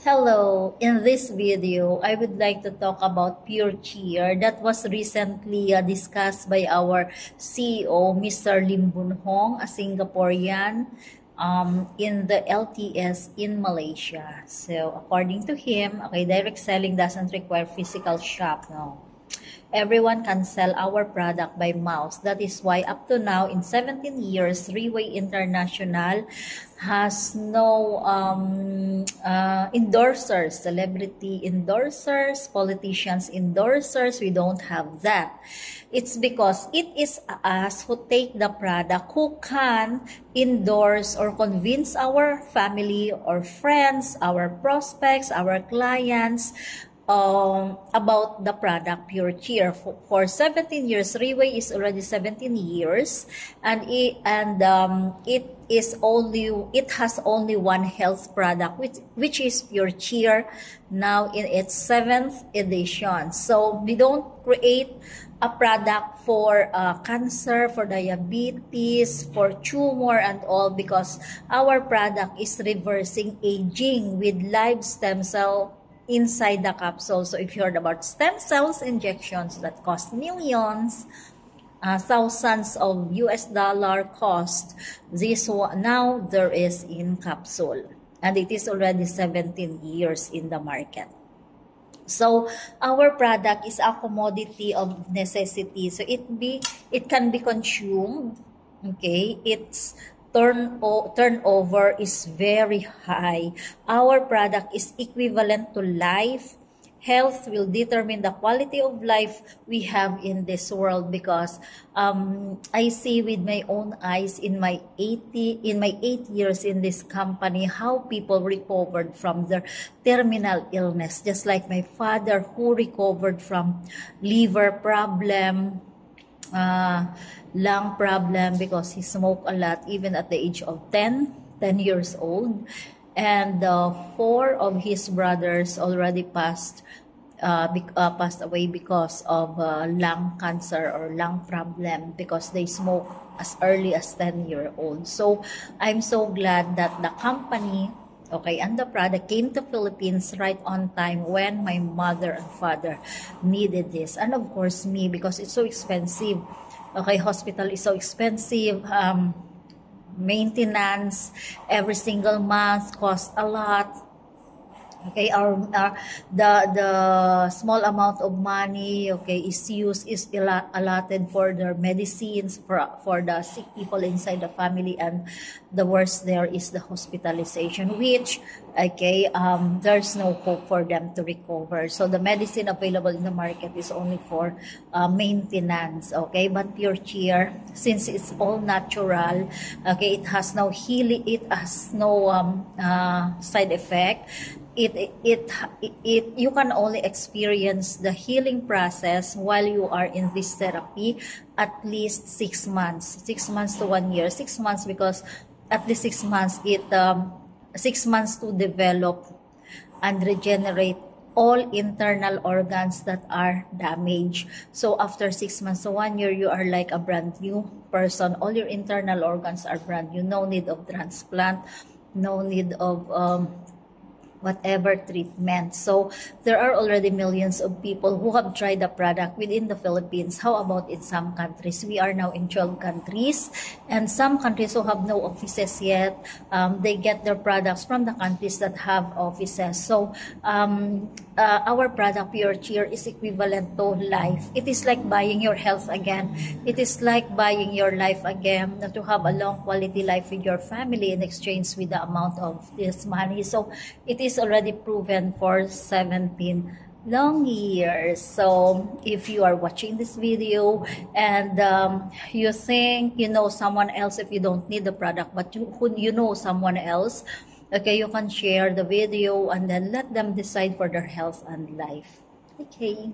Hello, in this video, I would like to talk about Pure Cheer that was recently discussed by our CEO, Mr. Lim Boon Hong, a Singaporean, in the LTS in Malaysia. So, according to him, okay, direct selling doesn't require physical shop, no. Everyone can sell our product by mouth. That is why up to now, in 17 years, Three-Way International has no endorsers, celebrity endorsers, politicians endorsers. We don't have that. It's because it is us who take the product who can endorse or convince our family or friends, our prospects, our clients, about the product Pure Cheer. For 17 years, Three-Way is already 17 years, and it has only one health product, which is Pure Cheer, now in its 7th edition. So we don't create a product for cancer, for diabetes, for tumor and all, because our product is reversing aging with live stem cell inside the capsule. So if you heard about stem cells injections that cost millions, thousands of US dollar cost, this one now there is in capsule, and it is already 17 years in the market. So our product is a commodity of necessity, so it can be consumed. Okay, its turnover is very high. Our product is equivalent to life. Health will determine the quality of life we have in this world, because I see with my own eyes in my 8 years in this company how people recovered from their terminal illness, just like my father, who recovered from liver problem, lung problem, because he smoked a lot even at the age of 10 years old. And 4 of his brothers already passed away because of lung cancer or lung problem, because they smoke as early as 10-year-old. So I'm so glad that the company, okay, and the product came to Philippines right on time when my mother and father needed this. And of course me, because it's so expensive. Okay, hospital is so expensive. Maintenance every single month costs a lot. Okay, the small amount of money, okay, is allotted for their medicines for the sick people inside the family, and the worst there is the hospitalization, which, okay, there's no hope for them to recover. So the medicine available in the market is only for maintenance. Okay, but Pure Cheer, since it's all natural, okay, it has no healing, it has no side effect. You can only experience the healing process while you are in this therapy at least 6 months to 1 year. 6 months, because at least 6 months 6 months to develop and regenerate all internal organs that are damaged. So after 6 months to 1 year, you are like a brand new person. All your internal organs are brand new. No need of transplant, no need of whatever treatment. So there are already millions of people who have tried the product within the Philippines. How about in some countries? We are now in 12 countries, and some countries who have no offices yet, they get their products from the countries that have offices. So our product Pure Cheer is equivalent to life. It is like buying your health again. It is like buying your life again, to have a long quality life with your family in exchange with the amount of this money. So it is already proven for 17 long years. So if you are watching this video and you think you know someone else, if you don't need the product but you know someone else, okay, you can share the video and then let them decide for their health and life. Okay.